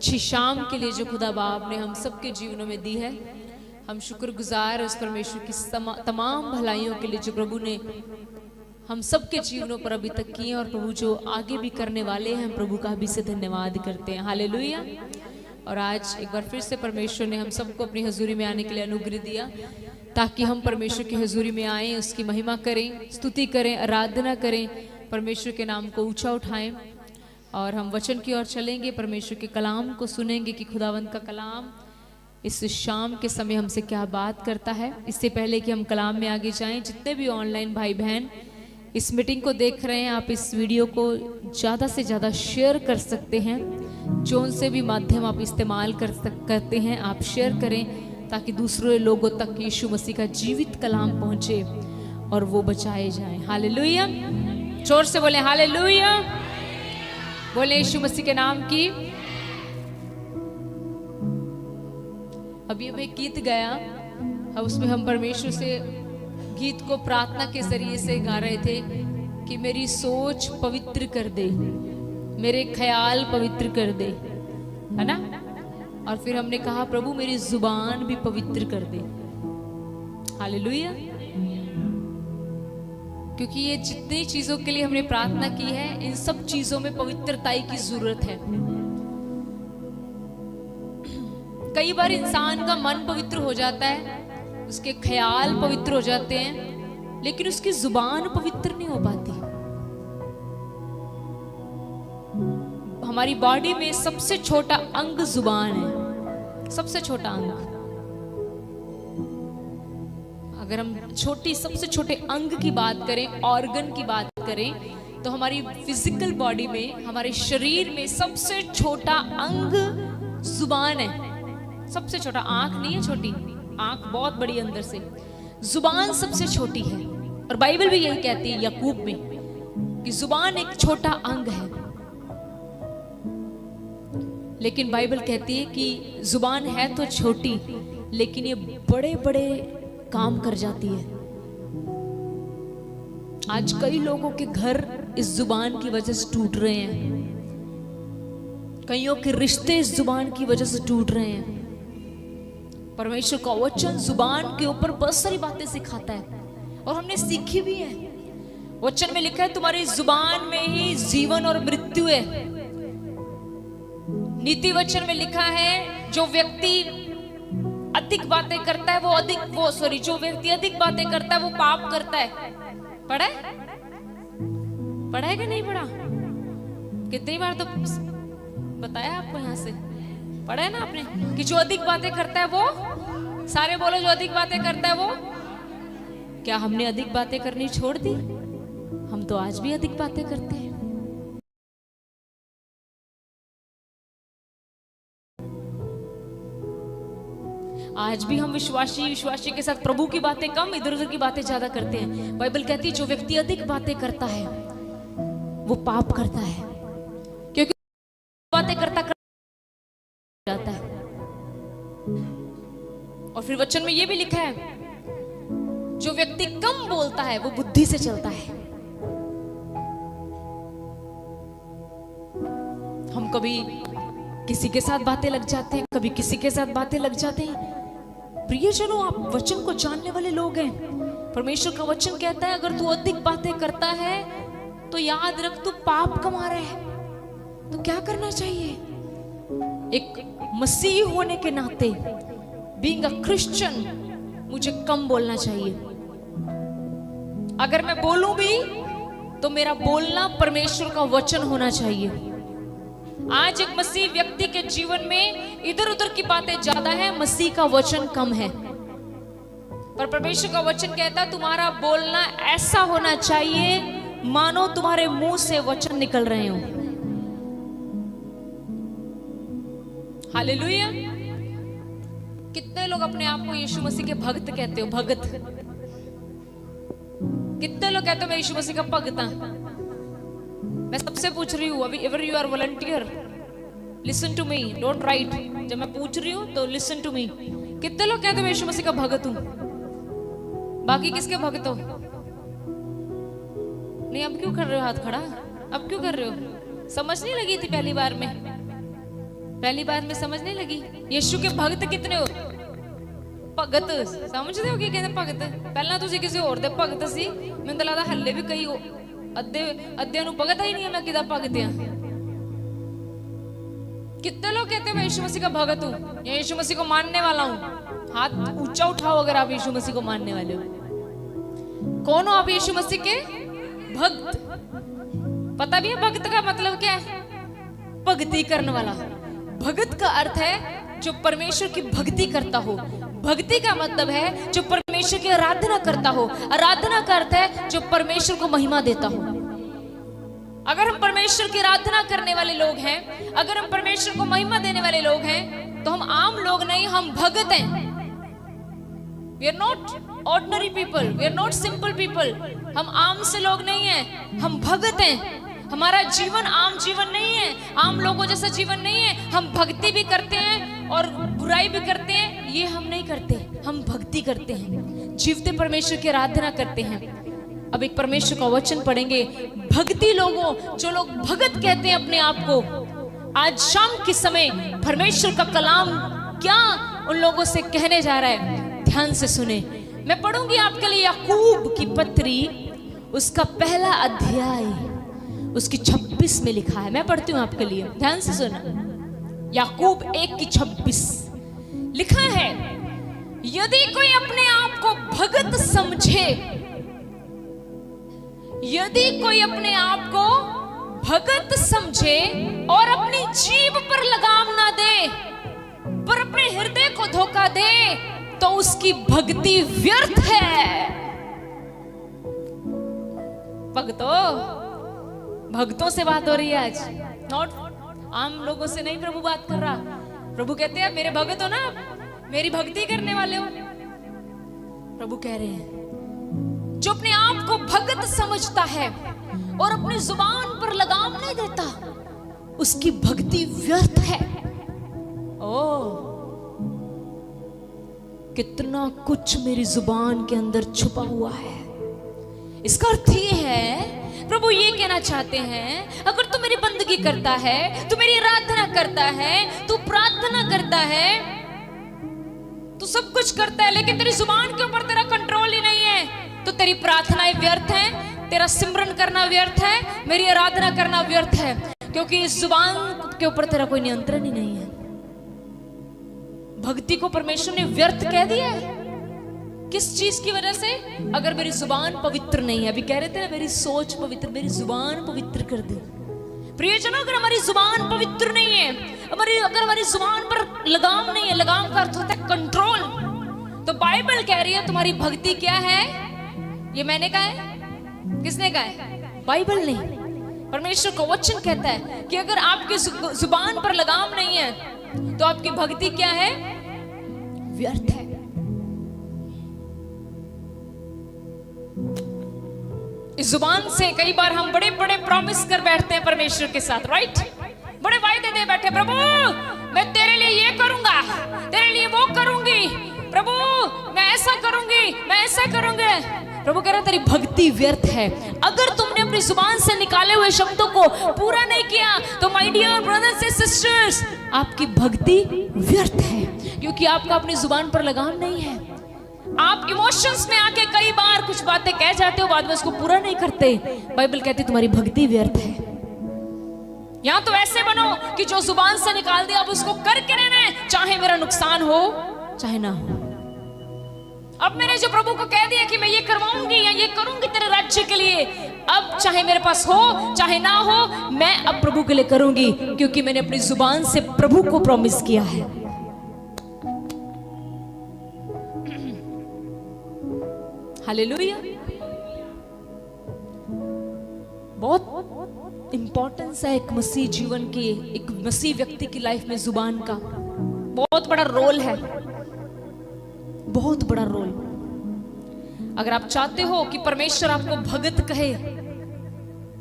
अच्छी शाम के लिए जो खुदा बाप ने हम सबके जीवनों में दी है, हम शुक्रगुजार उस परमेश्वर की तमाम भलाइयों के लिए जो प्रभु ने हम सबके जीवनों पर अभी तक किए और प्रभु जो आगे भी करने वाले हैं, हम प्रभु का भी से धन्यवाद करते हैं। हालेलुया। और आज एक बार फिर से परमेश्वर ने हम सबको अपनी हजूरी में आने के लिए अनुग्रह दिया ताकि हम परमेश्वर की हजूरी में आएँ, उसकी महिमा करें, स्तुति करें, आराधना करें, परमेश्वर के नाम को ऊंचा उठाएं। और हम वचन की ओर चलेंगे, परमेश्वर के कलाम को सुनेंगे कि खुदावंत का कलाम इस शाम के समय हमसे क्या बात करता है। इससे पहले कि हम कलाम में आगे जाएं, जितने भी ऑनलाइन भाई बहन इस मीटिंग को देख रहे हैं, आप इस वीडियो को ज़्यादा से ज़्यादा शेयर कर सकते हैं। जो उनसे भी माध्यम आप इस्तेमाल करते हैं, आप शेयर करें ताकि दूसरे लोगों तक यीशु मसीह का जीवित कलाम पहुंचे और वो बचाए जाएं। हालेलुया। जोर से बोले हालेलुया। बोले यीशु मसीह के नाम की। अभी हमें एक गीत गया, अब उसमें हम परमेश्वर से गीत को प्रार्थना के जरिए से गा रहे थे कि मेरी सोच पवित्र कर दे, मेरे ख्याल पवित्र कर दे, है ना। और फिर हमने कहा प्रभु मेरी जुबान भी पवित्र कर दे। हालेलुया। क्योंकि ये जितनी चीजों के लिए हमने प्रार्थना की है, इन सब चीजों में पवित्रताई की जरूरत है। कई बार इंसान का मन पवित्र हो जाता है, उसके ख्याल पवित्र हो जाते हैं, लेकिन उसकी जुबान पवित्र नहीं हो पाती। हमारी बॉडी में सबसे छोटा अंग जुबान है, सबसे छोटा अंग। अगर हम सबसे छोटे अंग की बात करें, ऑर्गन की बात करें, तो हमारी फिजिकल बॉडी में, हमारे शरीर में सबसे छोटा अंग जुबान है। सबसे छोटा, आंख नहीं है छोटी, आंख बहुत बड़ी अंदर से, जुबान सबसे छोटी है। और बाइबल भी यही कहती है याकूब में कि जुबान एक छोटा अंग है, लेकिन बाइबल कहती है कि जुबान है तो छोटी, लेकिन ये बड़े बड़े काम कर जाती है। आज कई लोगों के घर इस जुबान की वजह से टूट रहे हैं, कईयों के रिश्ते इस जुबान की वजह से टूट रहे हैं। परमेश्वर का वचन जुबान के ऊपर बहुत सारी बातें सिखाता है और हमने सीखी भी है। वचन में लिखा है तुम्हारी जुबान में ही जीवन और मृत्यु है। नीति वचन में लिखा है जो व्यक्ति अधिक बातें करता है जो व्यक्ति अधिक बातें करता है वो पाप करता है। पढ़ा है कि नहीं पढ़ा? कितनी बार तो बताया आपको, यहां से पढ़ा है ना आपने कि जो अधिक बातें करता है वो, सारे बोलो जो अधिक बातें करता है वो। क्या हमने अधिक बातें करनी छोड़ दी? हम तो आज भी अधिक बातें करते हैं। आज भी हम विश्वासी के साथ प्रभु की बातें कम, इधर उधर की बातें ज्यादा करते हैं। बाइबल कहती है जो व्यक्ति अधिक बातें करता है वो पाप करता है, क्योंकि बातें करता जाता है। और फिर वचन में यह भी लिखा है जो व्यक्ति कम बोलता है वो बुद्धि से चलता है। हम कभी किसी के साथ बातें लग जाते हैं, कभी किसी के साथ बातें लग जाते हैं। प्रियजनों, आप वचन को जानने वाले लोग हैं। परमेश्वर का वचन कहता है अगर तू अधिक बातें करता है तो याद रख तू पाप कमा रहा है। तो क्या करना चाहिए? एक मसीह होने के नाते, बीइंग अ क्रिश्चियन, मुझे कम बोलना चाहिए। अगर मैं बोलूं भी तो मेरा बोलना परमेश्वर का वचन होना चाहिए। आज एक मसीह व्यक्ति के जीवन में इधर उधर की बातें ज्यादा है, मसीह का वचन कम है। पर परमेश्वर का वचन कहता है तुम्हारा बोलना ऐसा होना चाहिए मानो तुम्हारे मुंह से वचन निकल रहे हो। हालेलुया। कितने लोग अपने आप को यीशु मसीह के भक्त कहते हो? भगत। कितने लोग कहते हो मैं यीशु मसीह का भक्त हूं? मैं सबसे पूछ रही हूं, अभी ever you are volunteer, listen to me, don't write. जब मैं पूछ रही हूं तो लिसन टू मी। कितने लोग कहते हो मैं यीशु मसीह का भक्त हूं? बाकी किसके भक्त हो? नहीं, अब क्यों कर रहे हो हाथ खड़ा? अब क्यों कर रहे हो? समझ नहीं लगी थी पहली बार में? पहली बार में समझ नहीं लगी। यीशु के भगत कितने हो? भगत समझते हो कि कहते भगत? पहला तुसी किसी और दे भगत सी, मैनूं तां लगदा हल्ले भी कई अद्धे नूं पता ही नहीं है मैं किदा भगत हां। कितने लोग कहते हैं मैं यीशु मसीह का भगत हूं या यीशु मसीह को मानने वाला हूं? हाथ ऊंचा उठाओ अगर आप यीशु मसीह को मानने वाले हो। कौन हो आप? यीशु मसीह के भक्त। पता भी है भक्त का मतलब क्या है? भक्ति करने वाला। भगत का अर्थ है जो परमेश्वर की भक्ति करता हो। भक्ति का मतलब है जो परमेश्वर की आराधना करता हो। आराधना का अर्थ है जो परमेश्वर को महिमा देता हो। अगर हम परमेश्वर की आराधना करने वाले लोग हैं, अगर हम परमेश्वर को महिमा देने वाले लोग हैं, तो हम आम लोग नहीं, हम भगत हैं। We are not ordinary people, we are not simple people। हम आम से लोग नहीं हैं, हम भगत हैं। हमारा जीवन आम जीवन नहीं है, आम लोगों जैसा जीवन नहीं है। हम भक्ति भी करते हैं और बुराई भी करते हैं, ये हम नहीं करते। हम भक्ति करते हैं, जीवते परमेश्वर की आराधना करते हैं। अब एक परमेश्वर का वचन पढ़ेंगे। भक्ति लोगों, जो लोग भगत कहते हैं अपने आप को, आज शाम के समय परमेश्वर का कलाम क्या उन लोगों से कहने जा रहा है, ध्यान से सुने। मैं पढ़ूंगी आपके लिए याकूब की पत्री, उसका पहला अध्याय, उसकी 26 में लिखा है। मैं पढ़ती हूं आपके लिए, ध्यान से सुना। याकूब 1:26 लिखा है, यदि कोई अपने आप को भगत समझे, यदि कोई अपने आप को भगत समझे और अपनी जीभ पर लगाम ना दे, पर अपने हृदय को धोखा दे, तो उसकी भक्ति व्यर्थ है। भक्तों से बात हो रही है आज, नॉट आम लोगों से नहीं। प्रभु बात कर रहा। प्रभु कहते हैं मेरे भगत हो ना, मेरी भक्ति करने वाले हो। प्रभु कह रहे हैं जो अपने आप को भगत समझता है और अपनी जुबान पर लगाम नहीं देता, उसकी भक्ति व्यर्थ है। ओ कितना कुछ मेरी जुबान के अंदर छुपा हुआ है। इसका अर्थ ये है, प्रभु ये कहना चाहते हैं, अगर तू मेरी बंदगी करता है, तू मेरी आराधना करता है, तू प्रार्थना करता है, तू सब कुछ करता है, लेकिन तेरी जुबान के ऊपर तेरा कंट्रोल ही नहीं है, तो तेरी प्रार्थनाएं व्यर्थ है, तेरा सिमरन करना व्यर्थ है, मेरी आराधना करना व्यर्थ है, क्योंकि इस जुबान के ऊपर तेरा कोई नियंत्रण ही नहीं है। भक्ति को परमेश्वर ने व्यर्थ कह दिया है। किस चीज की वजह से? अगर मेरी जुबान पवित्र नहीं है। अभी कह रहे थे ना, मेरी सोच पवित्र, मेरी जुबान पवित्र कर दे। प्रियजनों, अगर हमारी जुबान पवित्र नहीं है, अगर हमारी जुबान पर लगाम नहीं है, लगाम का अर्थ होता है कंट्रोल, तो बाइबल कह रही है तुम्हारी भक्ति क्या है? ये मैंने कहा है? किसने कहा है? बाइबल नहीं, परमेश्वर का वचन कहता है कि अगर आपकी जुबान पर लगाम नहीं है, तो आपकी भक्ति क्या है? व्यर्थ है। इस जुबान से कई बार हम बड़े बड़े प्रॉमिस कर बैठते हैं परमेश्वर के साथ, राइट? बड़े वायदे दे बैठे, प्रभु मैं तेरे लिए ये करूंगा, तेरे लिए वो करूंगी, प्रभु मैं ऐसा करूंगी, मैं ऐसा करूंगी। प्रभु कह रहा तेरी भक्ति व्यर्थ है। अगर तुमने अपनी जुबान से निकाले हुए शब्दों को पूरा नहीं किया, तो my dear brothers and sisters, आपकी भक्ति व्यर्थ है, क्योंकि आपका अपनी जुबान पर लगाम नहीं है। आप इमोशंस में आके कई बार कुछ बातें कह जाते हो, बाद में उसको पूरा नहीं करते। बाइबल कहती तुम्हारी भक्ति व्यर्थ है। या तो ऐसे बनो कि जो जुबान से निकाल दिया अब उसको करके रहना है, चाहे मेरा नुकसान हो चाहे ना हो। अब मैंने जो प्रभु को कह दिया कि मैं ये करवाऊंगी या ये करूंगी तेरे राज्य के लिए, अब चाहे मेरे पास हो चाहे ना हो, मैं अब प्रभु के लिए करूंगी, क्योंकि मैंने अपनी जुबान से प्रभु को प्रॉमिस किया है। हालेलुया। बहुत इंपॉर्टेंस है एक मसीह जीवन की, एक मसीह व्यक्ति की लाइफ में जुबान का बहुत बड़ा रोल है, बहुत बड़ा रोल। अगर आप चाहते हो कि परमेश्वर आपको भगत कहे,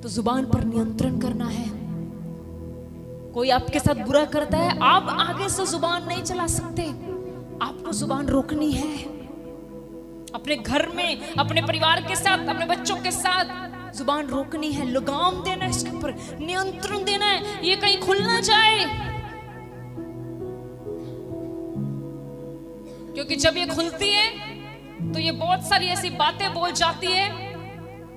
तो जुबान पर नियंत्रण करना है। कोई आपके साथ बुरा करता है, आप आगे से जुबान नहीं चला सकते, आपको जुबान रोकनी है। अपने घर में, अपने परिवार के साथ, अपने बच्चों के साथ जुबान रोकनी है, लगाम देना है, इसके ऊपर नियंत्रण देना है, ये कहीं खुल ना जाए। क्योंकि जब ये खुलती है तो ये बहुत सारी ऐसी बातें बोल जाती है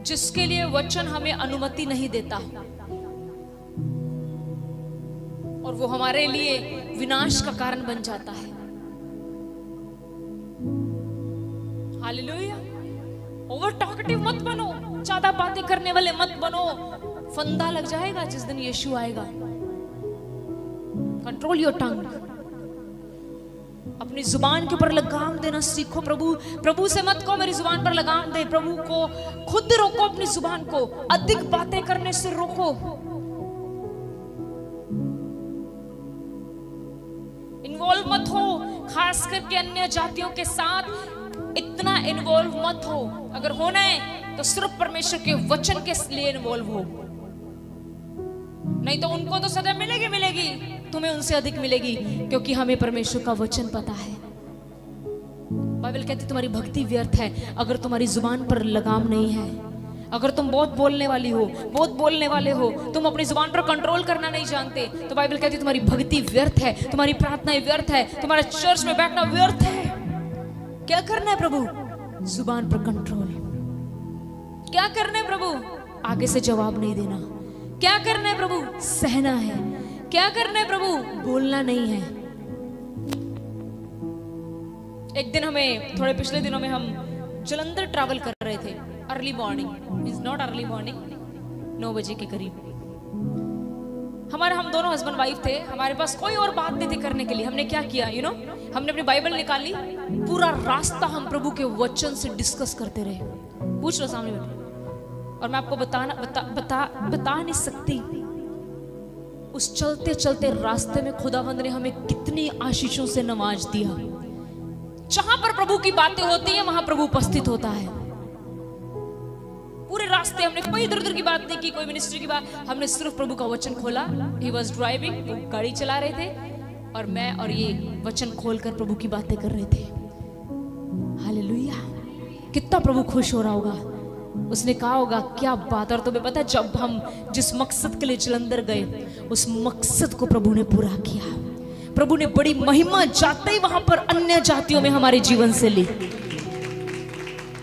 जिसके लिए वचन हमें अनुमति नहीं देता, और वो हमारे लिए विनाश का कारण बन जाता है। हालेलुया। ओवर टॉकटिव मत बनो, ज्यादा बातें करने वाले मत बनो, फंदा लग जाएगा जिस दिन यीशु आएगा। कंट्रोल योर टंग, अपनी जुबान के ऊपर लगाम देना सीखो। प्रभु से मत कहो मेरी जुबान पर लगाम दे, प्रभु को खुद रोको, अपनी जुबान को अधिक बातें करने से रोको। इन्वॉल्व मत हो, खास करके अन्य जातियों के साथ इतना इन्वॉल्व मत हो। अगर होना है तो सिर्फ परमेश्वर के वचन के लिए इन्वॉल्व हो, नहीं तो उनको तो सजा मिलेगी, तुम्हें उनसे अधिक मिलेगी, क्योंकि हमें परमेश्वर का वचन पता है। बाइबल कहती तुम्हारी भक्ति व्यर्थ है अगर तुम्हारी जुबान पर लगाम नहीं है। अगर तुम बहुत बोलने वाली हो, बहुत बोलने वाले हो, तुम अपनी जुबान पर कंट्रोल करना नहीं जानते, तो बाइबल कहती तुम्हारी भक्ति व्यर्थ है, तुम्हारी प्रार्थनाएं व्यर्थ है, तुम्हारा चर्च में बैठना व्यर्थ है। क्या करना है प्रभु? जुबान पर कंट्रोल। क्या करना है प्रभु? आगे से जवाब नहीं देना। क्या करना है प्रभु? सहना है। क्या करना है प्रभु? बोलना नहीं है। एक दिन हमें, थोड़े पिछले दिनों में हम जलंधर ट्रैवल कर रहे थे, early morning, is not early morning, 9 बजे के करीब। हम दोनों हस्बैंड वाइफ थे, हमारे पास कोई और बात नहीं थी करने के लिए। हमने क्या किया, हमने अपनी बाइबल निकाली, पूरा रास्ता हम प्रभु के वचन से डिस्कस करते रहे। पूछ लो सामने बैठे, और मैं आपको बता नहीं सकती उस चलते चलते रास्ते में खुदावंद ने हमें कितनी आशीषों से नवाज दिया। जहां पर प्रभु की बातें होती है वहां प्रभु उपस्थित होता है। पूरे रास्ते हमने कोई इधर उधर की बात नहीं की, कोई मिनिस्ट्री की बात, हमने सिर्फ प्रभु का वचन खोला। ही वॉज ड्राइविंग, वो गाड़ी चला रहे थे, और मैं और ये वचन खोलकर प्रभु की बातें कर रहे थे। हालेलुया। कितना प्रभु खुश हो रहा होगा। उसने कहा होगा क्या बात। और तुम्हें पता है, जब हम जिस मकसद के लिए जलंधर गए, उस मकसद को प्रभु ने पूरा किया। प्रभु ने बड़ी महिमा जाते ही वहां पर अन्य जातियों में हमारे जीवन से ली।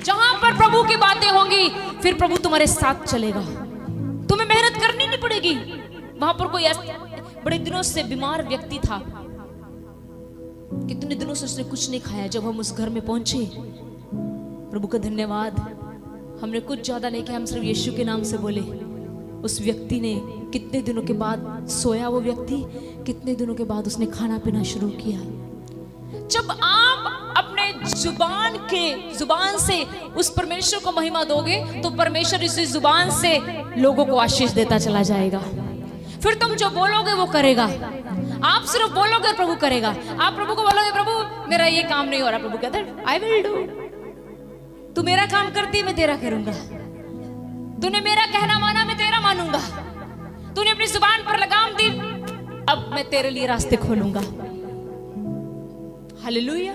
जहां पर प्रभु की बातें होंगी फिर प्रभु तुम्हारे साथ चलेगा, तुम्हें मेहनत करनी नहीं पड़ेगी। वहां पर कोई बड़े दिनों से बीमार व्यक्ति था, कितने दिनों से उसने कुछ नहीं खाया। जब हम उस घर में पहुंचे, प्रभु का धन्यवाद, हमने कुछ ज्यादा नहीं किया, हम सिर्फ यीशु के नाम से बोले। उस व्यक्ति ने कितने दिनों के बाद सोया, वो व्यक्ति कितने दिनों के बाद उसने खाना पीना शुरू किया। जब आप अपने जुबान से उस परमेश्वर को महिमा दोगे, तो परमेश्वर इस जुबान से लोगों को आशीष देता चला जाएगा। फिर तुम जो बोलोगे वो करेगा। आप सिर्फ बोलोगे, प्रभु करेगा। आप प्रभु को बोलोगे, प्रभु मेरा ये काम नहीं हो रहा, प्रभु कहता है आई विल डू। तू मेरा काम करती, मैं तेरा करूंगा। तूने मेरा कहना माना, मैं तेरा मानूंगा। तूने अपनी जुबान पर लगाम दी, अब मैं तेरे लिए रास्ते खोलूंगा। हालेलुया।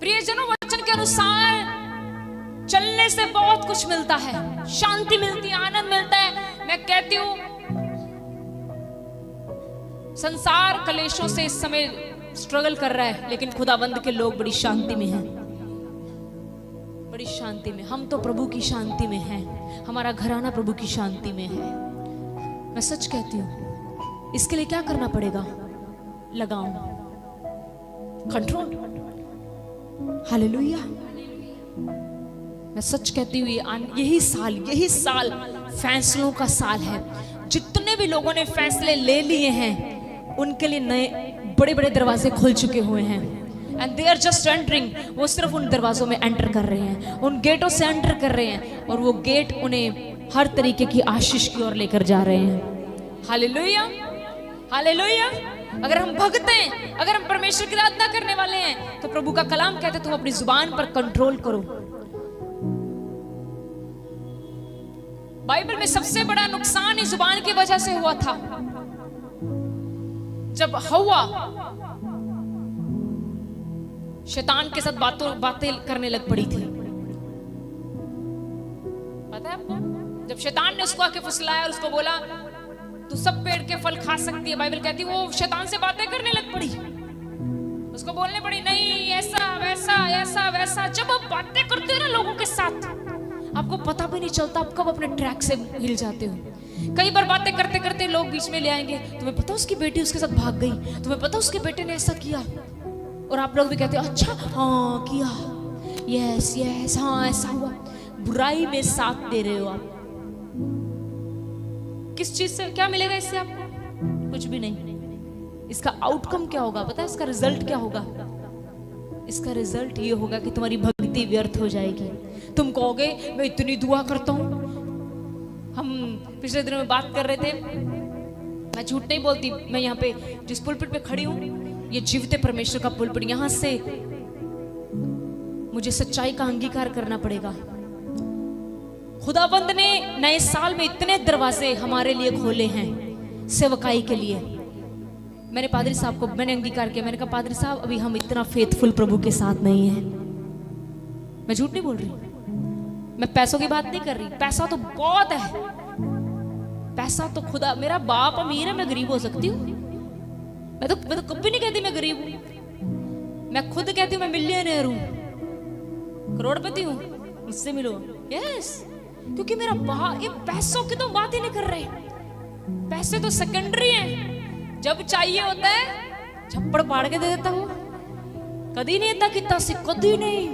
प्रियजनों, वचन के अनुसार चलने से बहुत कुछ मिलता है, शांति मिलती है, आनंद मिलता है। मैं कहती हूं, संसार कलेशों से इस समय स्ट्रगल कर रहा है, लेकिन खुदाबंद के लोग बड़ी शांति में हैं, बड़ी शांति में। हम तो प्रभु की शांति में हैं, हमारा घराना प्रभु की शांति में है। मैं सच कहती हूं, इसके लिए क्या करना पड़ेगा? लगाओ, कंट्रोल। हालेलुया। मैं सच कहती हूँ, यही साल फैसलों का साल है। जितने भी लोगों ने फैसले ले लिए हैं, उनके लिए नए बड़े बड़े दरवाजे खुल चुके हुए हैं। And they are just entering. वो सिर्फ उन दरवाजों में एंटर कर रहे हैं, उन गेटों से एंटर कर रहे हैं, और वो गेट उन्हें हर तरीके की आशीष की ओर लेकर जा रहे हैं। Hallelujah, hallelujah. अगर हम भक्त हैं, अगर हम परमेश्वर की आराधना करने वाले हैं, तो प्रभु का कलाम कहते तुम अपनी जुबान पर कंट्रोल करो। बाइबल में सबसे बड़ा नुकसान इस जुबान की वजह से हुआ था। जब हव्वा शैतान के साथ बातें करने लग पड़ी थी, पता है आपको? जब शैतान ने उसको आके फुसलाया और उसको बोला तू सब पेड़ के फल खा सकती है, बाइबल कहती है वो शैतान से बातें करने लग पड़ी। उसको बोलने पड़ी, नहीं ऐसा वैसा ऐसा वैसा। जब आप बातें करते हो ना लोगों के साथ, आपको पता भी नहीं चलता आप कब अपने ट्रैक से हिल जाते हो। कई बार बातें करते करते लोग बीच में ले आएंगे, तुम्हें पता उसकी बेटी उसके साथ भाग गई, तुम्हें पता उसके बेटे ने ऐसा किया, और आप लोग भी कहते हो अच्छा हाँ किया, यस यस हाँ ऐसा हुआ। बुराई में साथ दे रहे हो आप। किस चीज से क्या मिलेगा इससे आपको? कुछ भी नहीं। इसका आउटकम क्या होगा पता है? इसका रिजल्ट क्या होगा? इसका रिजल्ट ये होगा कि तुम्हारी भक्ति व्यर्थ हो जाएगी। तुम कहोगे मैं इतनी दुआ करता हूं। हम पिछले दिनों में बात कर रहे थे, मैं झूठ नहीं बोलती, मैं यहाँ पे जिस पुलपिट पे खड़ी हूँ ये जीवते परमेश्वर का पुलपिट, यहां से मुझे सच्चाई का अंगीकार करना पड़ेगा। खुदाबंद ने नए साल में इतने दरवाजे हमारे लिए खोले हैं सेवकाई के लिए। मैंने पादरी साहब को मैंने अंगीकार किया, मैंने कहा पादरी साहब अभी हम इतना फेथफुल प्रभु के साथ नहीं हैं। मैं झूठ नहीं बोल रही, मैं पैसों की बात नहीं कर रही। पैसा तो बहुत है, पैसा तो खुदा, मेरा बाप अमीर है, मैं गरीब हो सकती हूँ। मैं तो कभी नहीं कहती मैं गरीब हूं, मैं खुद कहती हूँ मैं मिलियनेयर हूं, करोड़पति हूं, मुझसे मिलो। यस, क्योंकि मेरा बाप, ये पैसों की तो बात ही नहीं कर रहे, पैसे तो सेकेंडरी हैं। जब चाहिए होता है छप्पड़ पाड़ के दे देता हूं। कभी नहीं इतना कितना से, कभी नहीं,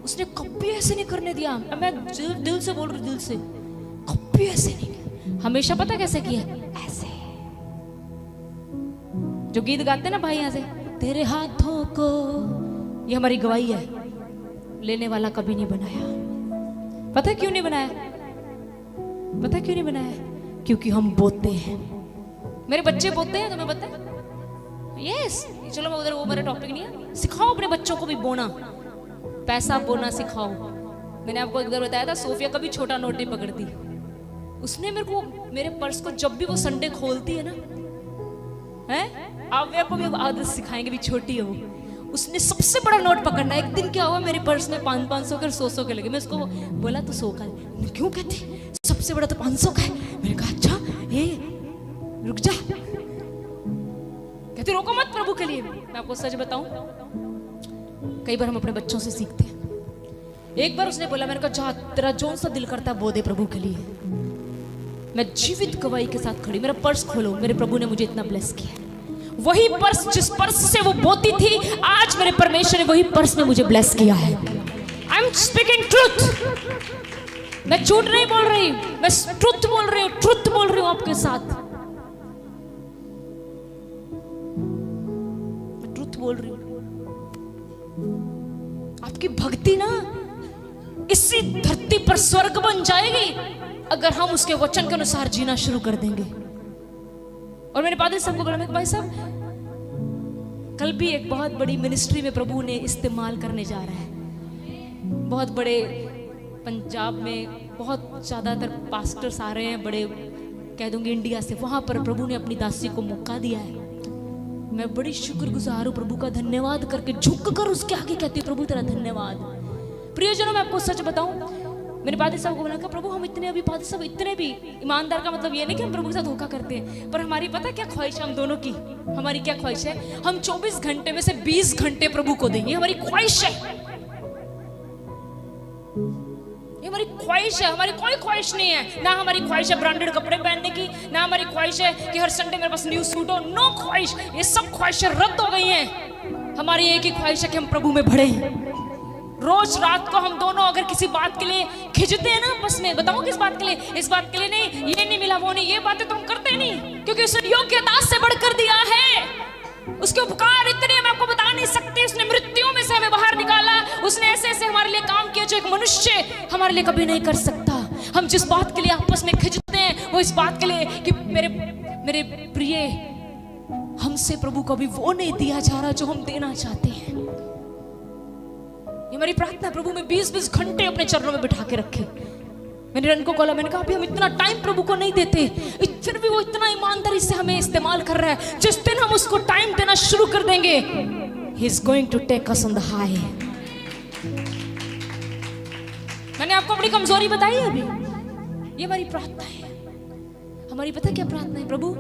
उसने कभी ऐसे नहीं करने दिया। मैं दिल से बोल रही, दिल से, कभी ऐसे नहीं किया। हमेशा पता कैसे किया? ऐसे जो गीत गाते ना भाई, यहां से तेरे हाथों को, ये हमारी गवाही है, लेने वाला कभी नहीं बनाया। पता क्यों नहीं बनाया? पता क्यों नहीं बनाया? क्योंकि हम बोते हैं। मेरे बच्चे बोते हैं, तुम्हें पता है? यस, चलो मैं उधर, वो मेरा टॉपिक नहीं है। सिखाओ अपने बच्चों को भी बोना, पैसा बोना सिखाओ। मैंने आपको एक बार बताया था, सोफिया कभी छोटा नोट नहीं पकड़ती। उसने मेरे को, मेरे पर्स को जब भी वो संडे खोलती है ना, है आप को भी आदत सिखाएंगे, भी छोटी है वो, उसने सबसे बड़ा नोट पकड़ना। एक दिन क्या हुआ, मेरे पर्स में 500 के 100 के लगे। मैं उसको बोला तो 100 का है। क्यों कहती सबसे बड़ा तो 500 का है। मैंने कहा अच्छा, ये रुक जा। कहती रोको मत प्रभु के लिए। मैं आपको सच बताऊं, कई बार हम अपने बच्चों से सीखते हैं। एक बार उसने बोला, मैंने कहा जा, तेरा जोन सा दिल करता है वो दे प्रभु के लिए। मैं जीवित गवाही के साथ खड़ी, मेरा पर्स खोलो, मेरे प्रभु ने मुझे इतना ब्लेस किया। वही पर्स, जिस पर्स से वो बोती थी, आज मेरे परमेश्वर ने वही पर्स में मुझे ब्लेस किया है। I am speaking truth. मैं झूठ नहीं बोल रही, मैं ट्रुथ बोल रही हूँ, ट्रुथ बोल रही हूँ आपके साथ। मैं ट्रुथ बोल रही हूँ। आपकी भक्ति ना इसी धरती पर स्वर्ग बन जाएगी अगर हम उसके वचन के अनुसार जीना शुरू कर देंगे। और मैंने पादरी साहब को बोला, मैं भाई साहब कल भी एक बहुत बड़ी मिनिस्ट्री में प्रभु ने इस्तेमाल करने जा रहा है। बहुत बड़े पंजाब में बहुत ज्यादातर पास्टर्स आ रहे हैं, बड़े कह दूंगी इंडिया से। वहां पर प्रभु ने अपनी दासी को मौका दिया है। मैं बड़ी शुक्रगुजार हूँ प्रभु का, धन्यवाद करके झुक कर उसके आगे कहती हूँ प्रभु तेरा धन्यवाद। प्रियजनों, मैं आपको सच बताऊं, मेरे पादरी साहब को बोला कि प्रभु हम इतने, अभी पादरी साहब इतने भी ईमानदार का मतलब ये नहीं कि हम प्रभु के साथ धोखा करते हैं, पर हमारी पता क्या ख्वाहिश है हम दोनों की? हमारी क्या ख्वाहिश है? हम 24 घंटे में से 20 घंटे प्रभु को देंगे। हमारी ख्वाहिश है, ये हमारी ख्वाहिश है। हमारी कोई ख्वाहिश नहीं है, ना हमारी ख्वाहिश है ब्रांडेड कपड़े पहनने की, ना हमारी ख्वाहिश है कि हर संडे मेरे पास न्यू सूट हो। नो ख्वाहिश, ये सब ख्वाहिशें रद्द हो गई हैं। हमारी एक ही ख्वाहिश है कि हम प्रभु में बढ़े। रोज रात को हम दोनों अगर किसी बात के लिए खिंचते हैं ना आपस में, बताओ किस बात के लिए? इस बात के लिए नहीं, ये नहीं मिला वो नहीं, ये बातें तो हम करते नहीं, क्योंकि उसने योग्यता से बढ़कर दिया है। उसके उपकार इतने मैं आपको बता नहीं सकती। उसने मृत्युओं में से हमें बाहर निकाला, उसने ऐसे ऐसे हमारे लिए काम किया जो एक मनुष्य हमारे लिए कभी नहीं कर सकता। हम जिस बात के लिए आपस में खिंचते हैं वो इस बात के लिए कि मेरे प्रिय, हमसे प्रभु को भी वो नहीं दिया जा रहा जो हम देना चाहते हैं। ये मेरी प्रार्थना, प्रभु में 20-20 घंटे अपने चरणों में बिठा के रखे। मैंने रन को बोला, मैंने कहा अभी हम इतना टाइम प्रभु को नहीं देते, फिर भी वो इतना ईमानदारी से हमें इस्तेमाल कर रहा है। जिस दिन हम उसको टाइम देना शुरू कर देंगे, He is going to take us on the high। मैंने आपको अपनी कमजोरी बताई है अभी, ये हमारी प्रार्थना है। हमारी पता क्या प्रार्थना है प्रभु?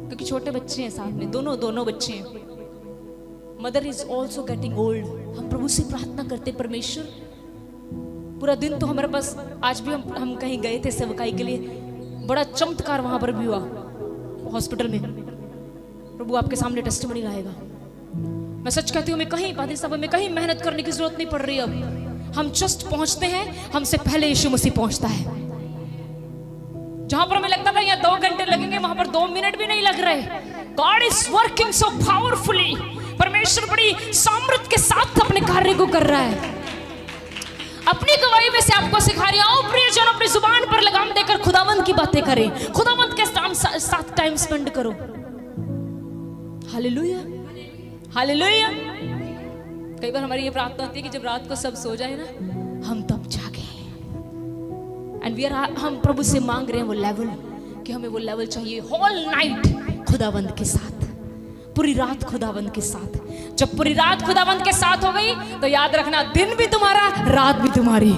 क्योंकि छोटे बच्चे हैं साथ में, दोनों बच्चे हैं। Mother is also getting old. हम प्रभु से प्रार्थना करते, परमेश्वर पूरा दिन तो हमारे पास, आज भी हम कहीं गए थे सेवकाई के लिए, बड़ा चमत्कार वहां पर भी हुआ हॉस्पिटल में। प्रभु आपके सामने टेस्टिमनी लाएगा। मैं सच कहती हूँ, मैं कहीं पादरी साहब में कहीं मेहनत करने की जरूरत नहीं पड़ रही। अब हम जस्ट पहुंचते हैं, हमसे पहले यीशु मसीह पहुंचता है। जहां पर हमें लगता था यहाँ 2 घंटे लगेंगे, वहां पर 2 मिनट भी नहीं लग रहे। God is working so powerfully. परमेश्वर बड़ी सामर्थ के साथ अपने कार्य को कर रहा है। अपनी गवाही में से आपको सिखा रही हूं, प्रियजन, अपनी जुबान पर लगाम देकर खुदावंत की बातें करें, खुदावंत के साथ टाइम स्पेंड करो। Hallelujah, hallelujah. कई बार हमारी ये प्रार्थना होती है कि जब रात को सब सो जाए ना, हम तब जागे। एंड हम प्रभु से मांग रहे हैं वो लेवल, कि हमें वो लेवल चाहिए। होल नाइट खुदावंत के साथ, पूरी रात खुदावंत के साथ। जब पूरी रात खुदावंत के साथ हो गई तो याद रखना, दिन भी तुम्हारा, रात भी तुम्हारी।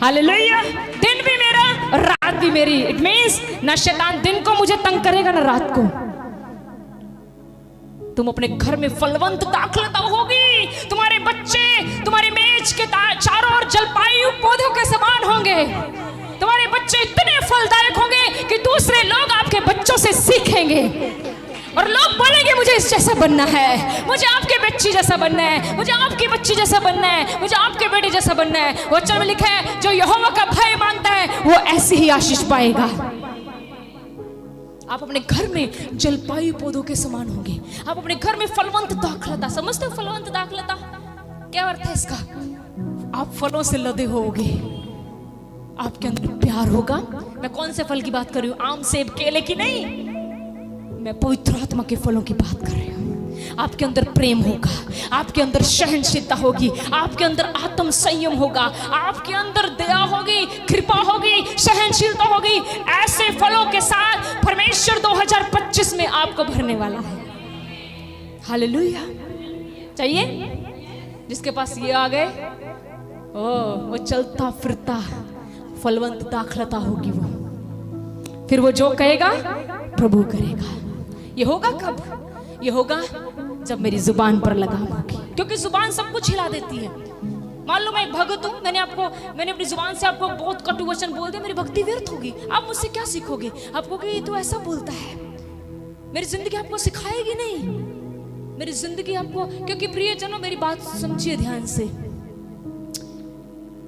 हालेलुया। दिन भी मेरा, रात भी मेरी। इट मींस ना शैतान दिन को मुझे तंग करेगा ना रात को। तुम अपने घर में फलवंत दाखलता होगी। तुम्हारे बच्चे तुम्हारी मेज के चारों ओर जलपायु पौधों के समान होंगे। तुम्हारे बच्चे इतने फलदायक होंगे कि दूसरे लोग आपके बच्चों से सीखेंगे और लोग बोलेंगे मुझे इस जैसा बनना है, मुझे आपके बच्ची जैसा बनना है, मुझे आपकी बच्ची जैसा बनना है, मुझे आपके बेटे जैसा बनना है। वचन में लिखा है, जो यहोवा का भय मानता है वो ऐसी ही आशीष पाएगा। आप अपने घर में जलपायु पौधों के समान होंगे। आप अपने घर में फलवंत दाखलता, समझते हो फलवंत दाखलता क्या अर्थ है इसका? आप फलों से लदे होगे, आपके अंदर प्यार होगा। मैं कौन से फल की बात कर रही हूँ? आम, सेब, केले की नहीं, मैं पवित्र आत्मा के फलों की बात कर रही हूँ। आपके अंदर प्रेम होगा, आपके अंदर सहनशीलता होगी, आपके अंदर आत्म संयम होगा, आपके अंदर दया होगी, कृपा होगी, सहनशीलता होगी। ऐसे फलों के साथ परमेश्वर 2025 में आपको भरने वाला है। हालेलुया। चाहिए? जिसके पास ये आ गए, वो चलता फिरता फलवंत दाखलता होगी वो। फिर वो जो कहेगा प्रभु करेगा। ये होगा कब? ये होगा जब मेरी जुबान पर लगाम होगी, क्योंकि जुबान सब कुछ हिला देती है। मान लो मैं एक भगत हूं, मैंने अपनी जुबान से आपको बहुत कटु वचन बोल दिया, मेरी भक्ति व्यर्थ होगी। आप मुझसे क्या सीखोगे? आपको कि ये तो ऐसा बोलता है। मेरी जिंदगी आपको सिखाएगी नहीं, मेरी जिंदगी आपको, क्योंकि प्रियजनों मेरी बात समझिए ध्यान से।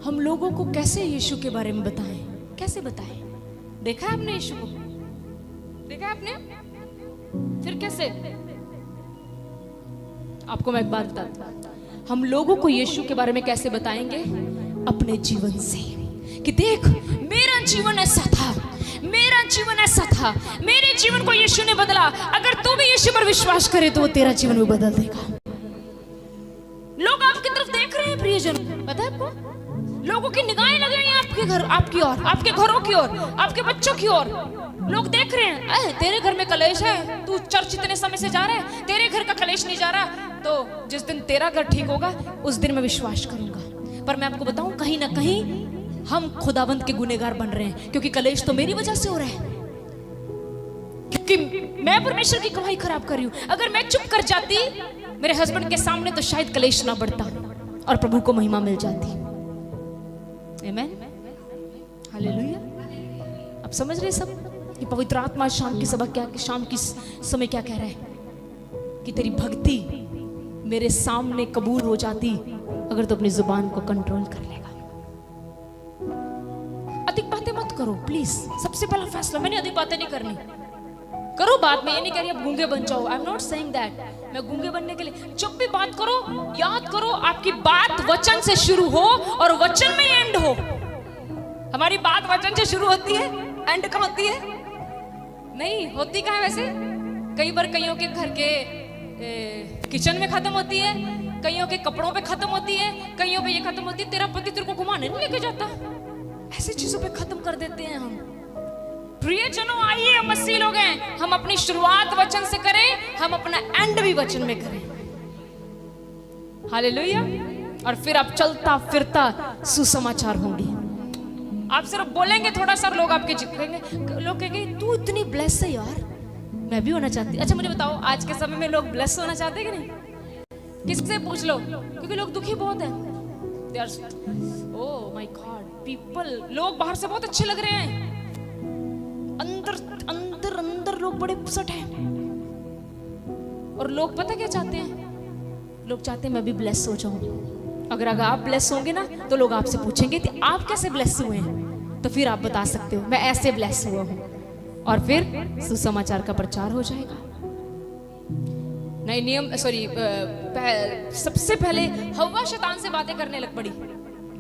हम लोगों को कैसे यीशु के बारे में बताएं? कैसे बताएं? देखा है आपने यीशु को? देखा है आपने? फिर कैसे? आपको मैं एक बात बताता हूं, हम लोगों को यीशु के बारे में कैसे बताएंगे? अपने जीवन से, कि देख मेरा जीवन ऐसा था, मेरा जीवन ऐसा था, मेरे जीवन को यीशु ने बदला। अगर तू भी यीशु पर विश्वास करे तो वो तेरा जीवन भी बदल देगा। लोग आपकी तरफ देख रहे हैं प्रियजन, पता है आपको? लोगों की निगाहें लगी हैं आपके घर, आपकी ओर, आपके घरों की ओर, आपके बच्चों की ओर। लोग देख रहे हैं, तेरे घर में कलेश है, तू चर्च इतने समय से जा रहा है, तेरे घर का कलेश नहीं जा रहा, तो जिस दिन तेरा घर ठीक होगा उस दिन मैं विश्वास करूंगा। पर मैं आपको बताऊं, कहीं ना कहीं हम खुदावंत के गुनहगार बन रहे हैं, क्योंकि कलेश तो मेरी वजह से हो रहा है, क्योंकि मैं परमेश्वर की गवाही खराब कर रही हूं। अगर मैं चुप कर जाती मेरे हस्बैंड के सामने तो शायद कलेश ना बढ़ता और प्रभु को महिमा मिल जाती। आमीन, हालेलुया। अब समझ रहे सब कि पवित्र आत्मा शाम की सभा क्या, शाम की समय क्या कह रहा है? कि तेरी भक्ति मेरे सामने कबूल हो जाती अगर तो अपनी जुबान को कंट्रोल कर लेगा। अधिक बातें मत करो प्लीज। सबसे पहला फैसला, मैंने अधिक बातें नहीं करनी। करो बात, में ये नहीं कह रही अब गूंगे बन जाओ, I am not saying that. मैं गूंगे बनने के लिए, जब भी बात करो याद करो आपकी बात वचन से शुरू हो और वचन में एंड हो। हमारी बात वचन से शुरू होती है, एंड कब होती है? नहीं होती कहाँ है वैसे? कई बार कईयों के घर के किचन में खत्म होती है, कईयों के कपड़ों पे खत्म होती है, कईयों पे ये खत्म होती है, तेरा पति तेरे को घुमाने नहीं लेके जाता। ऐसी चीजों पे खत्म कर देते हैं हम। प्रियजनों आइए, हम मसीह लोग हैं, हम अपनी शुरुआत वचन से करें, हम अपना एंड भी वचन में करें। हालेलुया। और फिर आप चलता फिरता सुसमाचार होंगे। आप सिर्फ बोलेंगे थोड़ा सा, लोग आपके जिक्रेंगे, लोग कहेंगे तू इतनी ब्लेस है यार, मैं भी होना चाहती। अच्छा मुझे बताओ, आज के समय में लोग ब्लेस होना चाहते कि नहीं? किससे पूछ लो, क्योंकि लोग दुखी बहुत हैं। They are, oh my God, people, लोग बाहर से बहुत अच्छे लग रहे हैं, अंदर अंदर अंदर लोग बड़े अपसेट हैं। और लोग पता क्या चाहते हैं? लोग चाहते हैं मैं भी ब्लेस हो जाऊं। अगर आप ब्लेस होंगे ना तो लोग आपसे पूछेंगे कि आप कैसे ब्लेस हुए हैं, तो फिर आप बता सकते हो मैं ऐसे ब्लेस हुआ हूं, और फिर सुसमाचार का प्रचार हो जाएगा। नए नियम सबसे पहले हव्वा शैतान से बातें करने लग पड़ी।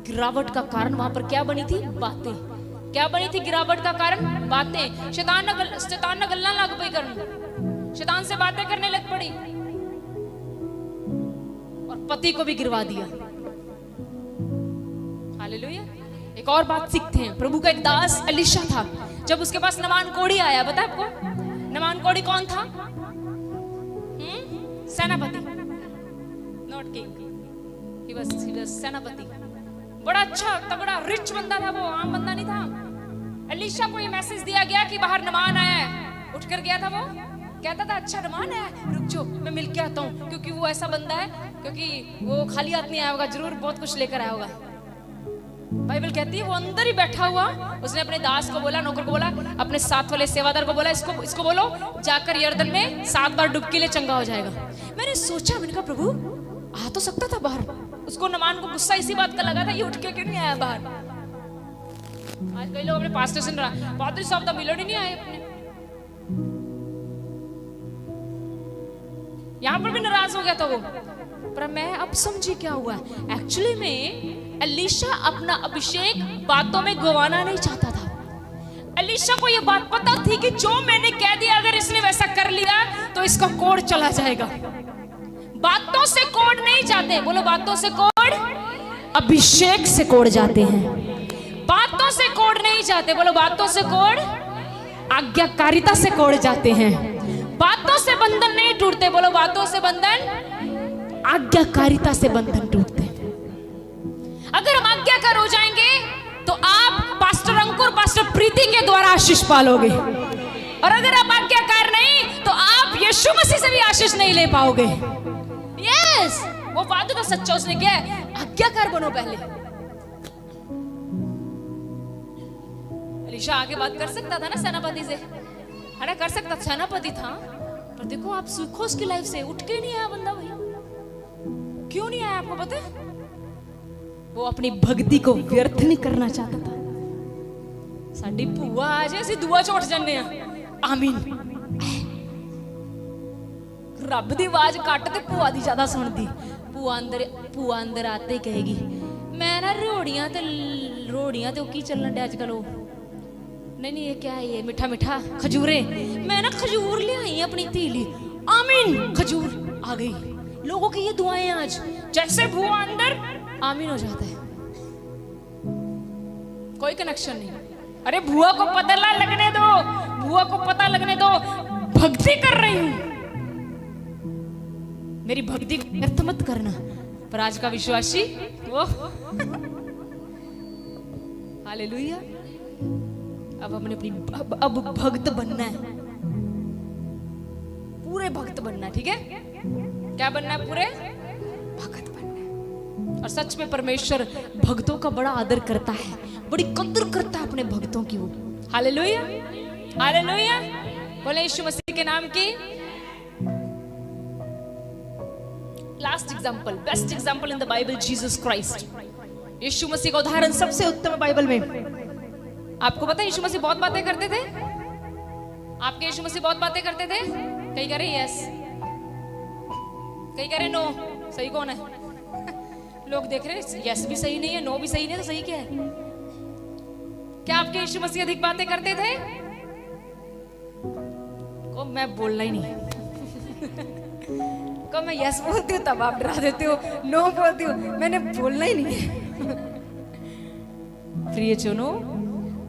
गिरावट का कारण वहां पर क्या बनी थी? बातें। क्या बनी थी गिरावट का कारण? बातें। शैतान ने गल्ला लग पई करन, शैतान से बातें करने लग पड़ी और पति को भी गिरवा दिया। हालेलुया। एक और बात सीखते हैं। प्रभु का एक दास एलीशा था, जब उसके पास नामान कोढ़ी आया, पता है आपको नामान कोढ़ी कौन था? सेनापति, नॉट किंग, ही वाज सेनापति। बड़ा अच्छा तगड़ा रिच बंदा था वो, आम बंदा नहीं था। एलीशा को ये मैसेज दिया गया कि बाहर नामान आया है। उठकर गया था वो, कहता था अच्छा नामान है, रुक जाओ मैं मिल के आता हूँ, क्योंकि वो ऐसा बंदा है, क्योंकि वो खाली हाथ नहीं आया होगा, जरूर बहुत कुछ लेकर आया होगा। बाइबल कहती है वो अंदर ही बैठा हुआ, उसने अपने दास को बोला, नौकर को बोला, अपने साथ वाले सेवादार को बोला, इसको बोलो जाकर यर्दन में 7 बार डुबकी ले, चंगा हो जाएगा। मैंने सोचा, मैंने कहा प्रभु आ तो सकता था बाहर। उसको नामान को गुस्सा इसी बात का लगा था, ये उठ के क्यों नहीं आया बाहर। आज कई लोग अपने पास्टर सुन रहा, पादरी साहब तो मिलन ही नहीं आए अपने। यहां पर भी नाराज हो गया था वो, पर मैं अब समझी क्या हुआ। एक्चुअली में एलीशा अपना अभिषेक बातों में गंवाना नहीं चाहता था। एलीशा को यह बात पता थी कि जो मैंने कह दिया, अगर इसने वैसा कर लिया तो इसका कोढ़ चला जाएगा। बातों से कोढ़ नहीं जाते, बोलो बातों से कोढ़, अभिषेक से कोढ़ जाते हैं। बातों से कोढ़ नहीं जाते, बोलो बातों से कोढ़, आज्ञाकारिता से कोढ़ जाते हैं। बातों से बंधन नहीं टूटते, बोलो बातों से बंधन, आज्ञाकारिता से बंधन टूटते हैं। अगर हम आज्ञाकार हो जाएंगे तो आप पास्टर अंकुर, पास्टर प्रीति के द्वारा आशीष पालोगे, और अगर आप आज्ञाकार नहीं तो आप यीशु मसीह से भी आशीष नहीं ले पाओगे। यस, वो वादा तो सच्चा उसने किया है, आज्ञाकार बनो पहले। एलीशा आगे बात कर सकता था ना सेनापति से, है ना, कर सकता, सेनापति था, पर देखो आप सीखो उसकी लाइफ से, उठ के नहीं आया बंदा। भैया क्यों नहीं आया आपको पता है? वो अपनी भक्ति को व्यर्थ नहीं करना चाहता था। साडी भूआ आज ऐसी दुआ चोट जाने आमीन, रब दी आवाज कट ते भूआ दी ज्यादा सुनदी। भूआ अंदर आते ही कहेगी मैं ना रोड़ियां ते की चलन डे आजकल। नहीं ये क्या है, ये मीठा मीठा खजूरे, मैं ना खजूर ले आई अपनी तीली, आमीन, खजूर आ गई। लोगों की ये दुआएं आज जैसे भूआ अंदर आमीन हो जाता है, कोई कनेक्शन नहीं। अरे भूआ को पता लगने दो, भूआ को पता लगने दो भक्ति कर रही हूं, मेरी भक्ति को व्यर्थ मत करना। पर आज का विश्वासी वो हालेलुया, अब हमने अब भक्त बनना है, पूरे भक्त बनना है। ठीक है, क्या बनना है? पूरे भक्त बनना है। और सच में परमेश्वर भक्तों का बड़ा आदर करता है, बड़ी कदर करता है अपने भक्तों की वो। हालेलुया, हालेलुया, बोले यीशु मसीह के नाम की। Last example, best example in the Bible, Jesus Christ. यीशु मसीह का उदाहरण सबसे उत्तम है बाइबल में। आपको पता है यीशु मसीह बहुत बातें करते थे? आपके यीशु मसीह बहुत बातें करते थे? कई कह रहे यस, कई कह रहे नो। सही कौन है? लोग देख रहे यस भी सही नहीं है, नो भी सही नहीं है, तो सही क्या है? क्या आपके यीशु मसीह अधिक बातें करते थे? को मैं बोलना ही नहीं को मैं यस बोलती हूँ तब आप डरा देते हो, नो बोलती हूँ, मैंने बोलना ही नहीं है। प्रिय चुनो,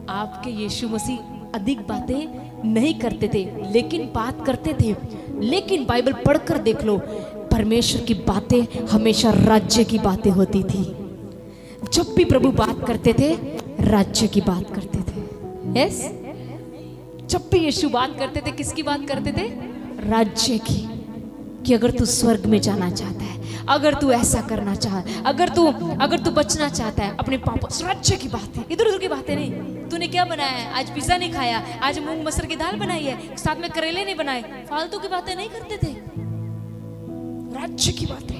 आपके यीशु मसीह अधिक बातें नहीं करते थे, लेकिन बात करते थे। लेकिन बाइबल पढ़कर देख लो, परमेश्वर की बातें हमेशा राज्य की बातें होती थी। जब भी प्रभु बात करते थे, राज्य की बात करते थे। यस, जब भी यीशु बात करते थे, किसकी बात करते थे? राज्य की, कि अगर तू स्वर्ग में जाना चाहता है, अगर तू ऐसा करना चाह, अगर तू बचना चाहता है अपने पापों, राज्य की बातें, इधर उधर की बातें नहीं। तूने क्या बनाया है? आज पिज्जा नहीं खाया, आज मूंग मसर की दाल बनाई है, साथ में करेले नहीं बनाए, फालतू की बातें नहीं करते थे, राज्य की बातें।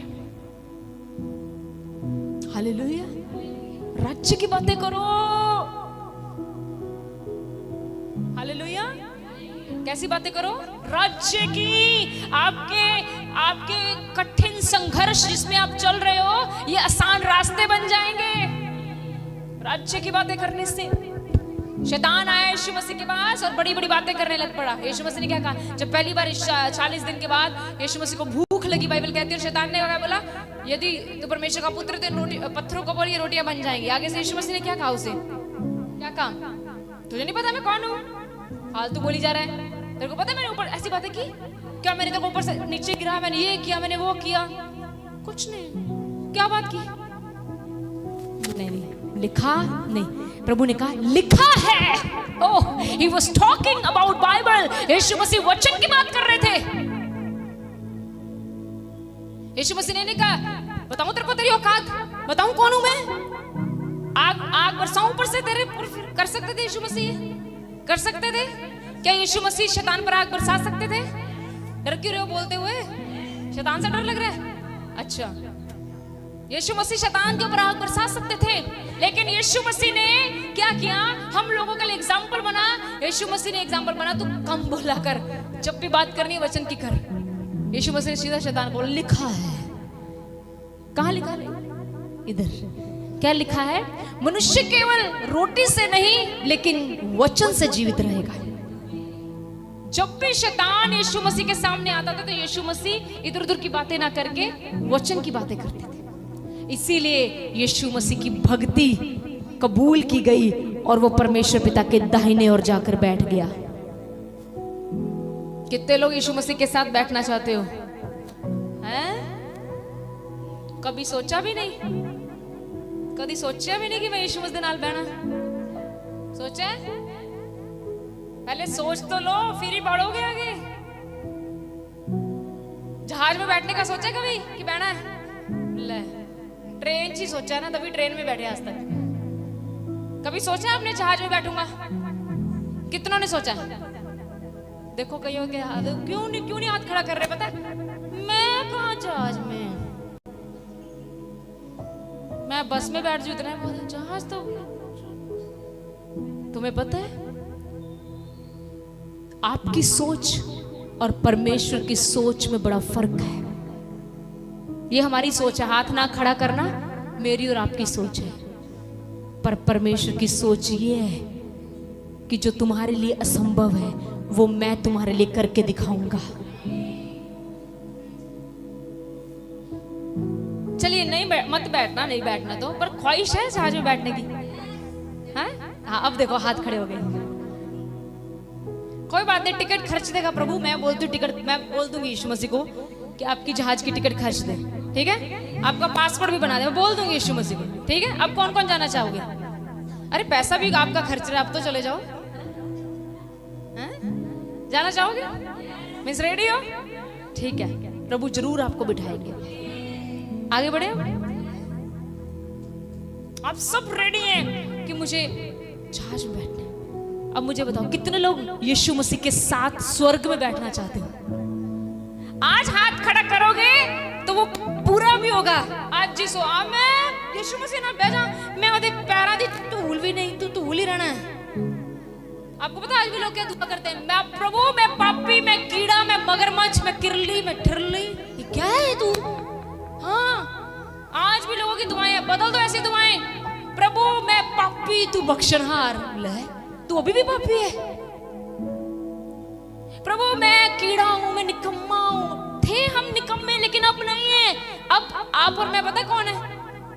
हालेलुया, राज्य की बातें करो। हालेलुया, कैसी बातें करो? राज्य की। आपके कठिन संघर्ष जिसमें आप चल रहे हो, ये आसान रास्ते बन जाएंगे राज्य की बातें करने से। शैतान आया यीशु मसीह के पास और बड़ी बड़ी बातें करने लग पड़ा। यीशु मसीह ने क्या कहा? जब पहली बार 40 दिन के बाद यीशु मसीह को भूख लगी, बाइबल कहती है, शैतान ने क्या बोला? यदि तू परमेश्वर का पुत्र तो पत्थरों को बोलिए रोटियां बन जाएंगी। आगे से यीशु मसीह ने क्या कहा उसे? क्या कहा? तुझे नहीं पता मैं कौन हूं? फालतू बोली जा रहा है। तेरे को पता है मैंने ऊपर ऐसी बातें की? क्या मैंने तेरे को ऊपर से नीचे गिरा, मैंने ये किया, मैंने वो किया? कुछ नहीं। क्या बात की? नहीं, लिखा नहीं। प्रभु ने कहा लिखा है। ओह, he was talking about Bible। यीशु मसीह वचन की बात कर रहे थे। यीशु मसीह ने कहा, बताऊं तेरे को तेरी औकात, बताऊं कौन हूं मैं? आग बरसाऊं ऊपर से तेरे पर? कर सकते थे यीशु मसीह? कर सकते थे क्या? यीशु मसीह शैतान पर आग बरसा सकते थे? डर क्यों रहे हो बोलते हुए? शैतान से डर लग रहा है? अच्छा, यीशु मसीह शैतान के ऊपर आग बरसा सकते थे, लेकिन यीशु मसीह ने क्या किया? हम लोगों के लिए एग्जाम्पल बना। यीशु मसीह ने एग्जाम्पल बना, तू कम बोला कर, जब भी बात करनी है वचन की कर। यीशु मसीह ने सीधा शैतान बोला लिखा है। कहाँ लिखा है? इधर। क्या लिखा है? मनुष्य केवल रोटी से नहीं लेकिन वचन से जीवित रहेगा। जब भी शैतान यीशु मसीह के सामने आता था तो यीशु मसीह इधर उधर की बातें ना करके वचन की बातें करते थे। इसीलिए यीशु मसीह की भक्ति कबूल की गई और वो परमेश्वर पिता के दाहिने ओर जाकर बैठ गया। कितने लोग यीशु मसीह के साथ बैठना चाहते हो? हैं? कभी सोचा भी नहीं? कभी सोचा भी नहीं कि मैं यीशु मसीह के नाल बैठना? सोचा है? पहले सोच तो लो, फिर ही बढ़ोगे आगे। जहाज में बैठने का सोचा कभी कि बैठना है? ले, ट्रेन ही सोचा ना, तभी ट्रेन में बैठे आज तक। कभी सोचा आपने जहाज में बैठूंगा? कितनों ने सोचा? देखो कईयों के हाथ क्यों नहीं हाथ खड़ा कर रहे? पता है मैं कहाँ जहाज में, मैं बस में बैठ जू, इतना जहाज तो। तुम्हें पता है आपकी सोच और परमेश्वर की सोच में बड़ा फर्क है। ये हमारी सोच है, हाथ ना खड़ा करना मेरी और आपकी सोच है, पर परमेश्वर की सोच ये है कि जो तुम्हारे लिए असंभव है वो मैं तुम्हारे लिए करके दिखाऊंगा। चलिए नहीं मत बैठना, नहीं बैठना तो, पर ख्वाहिश है जहाज में बैठने की? हाँ, अब देखो हाथ खड़े हो गए। कोई बात नहीं, टिकट खर्च देगा प्रभु। मैं बोलती हूँ टिकट, मैं बोल दूंगी यीशु मसीह को कि आपकी जहाज की टिकट खर्च दे, ठीक है? आपका पासपोर्ट भी बना दे, मैं बोल दूंगी यीशु मसीह को, ठीक है? अब कौन कौन जाना चाहोगे? अरे पैसा भी आपका खर्च रहा है, अब तो चले जाओ। जाना चाहोगे? मीन्स रेडी हो? ठीक है, प्रभु जरूर आपको बिठाएंगे। आगे बढ़े। आप सब रेडी हैं कि मुझे जहाज में बैठना है। अब मुझे बताओ कितने लोग यीशु मसीह के साथ स्वर्ग में बैठना चाहते हो? आज हाथ खड़ा करोगे तो वो पूरा भी होगा। आज जिस मैं यीशु मसीह ना बैठा, मैं ओदे पैरां दी धूल भी नहीं, तू धूल ही रहना है। आपको पता आज भी लोग क्या दुआ करते हैं? मैं प्रभु, मैं पापी, मैं कीड़ा, मैं मगरमच्छ, मैं किरली, मैं ठिरली। ये क्या है तू? हाँ, आज भी लोगों की दुआएं, बदल दो ऐसी दुआएं। प्रभु मैं पापी, तू बख्शनहार। ले, तू अभी भी पापी है। प्रभु मैं कीड़ा हूं, मैं निकम्मा हूं। थे हम निकम्मे, लेकिन अब नहीं है। अब आप और मैं पता कौन है?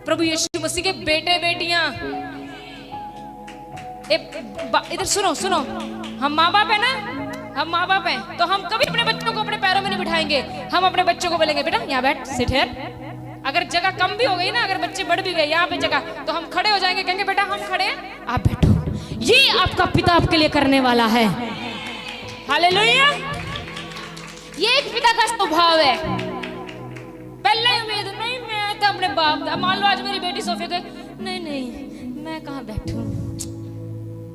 प्रभु यीशु मसीह के बेटे बेटियां। इधर सुनो, हम माँ बाप है ना, हम माँ बाप हैं, तो हम कभी अपने बच्चों को अपने पैरों में नहीं बिठाएंगे। हम अपने बच्चों को बोलेंगे बेटा यहाँ बैठ, सिट हियर। अगर जगह कम भी हो गई ना, अगर बच्चे बढ़ भी गए यहाँ पे जगह, तो हम खड़े हो जाएंगे, कहेंगे बेटा हम खड़े हैं, आप बैठो। ये आपका पिता आपके लिए करने वाला है। हालेलुया। ये एक पिता का स्वभाव है। पहले उम्मीद बाप, मान लो आज मेरी बेटी सोफे पे, नहीं नहीं मैं कहाँ बैठूं,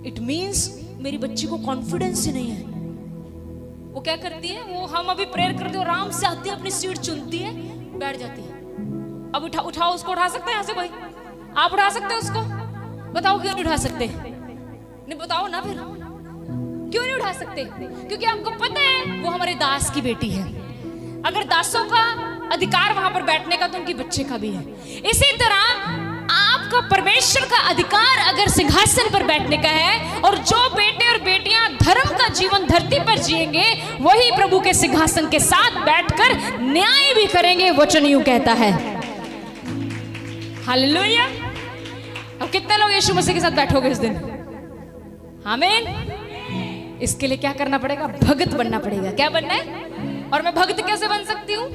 इट मीन्स मेरी बच्ची को कॉन्फिडेंस ही नहीं है। वो क्या करती है, वो हम अभी प्रेयर करते हो, आराम से आती है, अपनी सीट चुनती है, बैठ जाती है। अब उठाओ उसको, उठा सकते हैं यहाँ से कोई? आप उठा सकते हो उसको? बताओ क्यों नहीं उठा सकते? नहीं बताओ ना फिर, क्यों नहीं उठा सकते? क्योंकि आपको पता है वो हमारे दास की बेटी है। अगर दासों का अधिकार वहां पर बैठने का, तो उनकी बच्चे का भी है। इसी तरह आपका परमेश्वर का अधिकार अगर सिंहासन पर बैठने का है, और जो बेटे और बेटियां धर्म का जीवन धरती पर जिएंगे, वही प्रभु के सिंहासन के साथ बैठकर न्याय भी करेंगे, वचन यूं कहता है। हालेलुया। अब कितने लोग यीशु मसीह के साथ बैठोगे इस दिन? आमीन। इसके लिए क्या करना पड़ेगा? भगत बनना पड़ेगा। क्या बनना है? और मैं भक्त कैसे बन सकती हूं?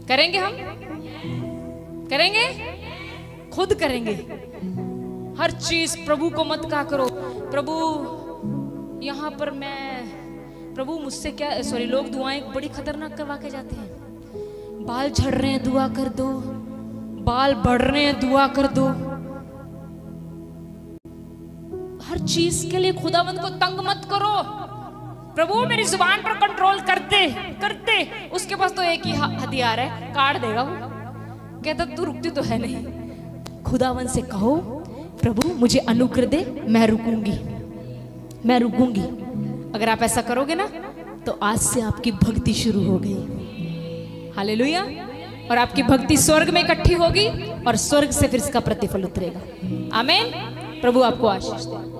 करेंगे, हम करेंगे, खुद करेंगे हर चीज। प्रभु को मत कहा करो, प्रभु यहां पर मैं, प्रभु मुझसे क्या, सॉरी, लोग दुआएं बड़ी खतरनाक करवा के जाते हैं। बाल झड़ रहे हैं, दुआ कर दो। बाल बढ़ रहे हैं, दुआ कर दो। हर चीज के लिए खुदावंद को तंग मत करो। प्रभु मेरी जुबान पर कंट्रोल करते करते, उसके पास तो एक ही हथियार है, काट देगा वो। कहता तू रुकती तो है नहीं। खुदावंद से कहो, प्रभु मुझे अनुग्रह दे, मैं रुकूंगी, मैं रुकूंगी। अगर आप ऐसा करोगे ना, तो आज से आपकी भक्ति शुरू हो गई। हालेलुया। और आपकी भक्ति स्वर्ग में इकट्ठी होगी, और स्वर्ग से फिर इसका प्रतिफल उतरेगा। आमीन। प्रभु आपको आशीष दे।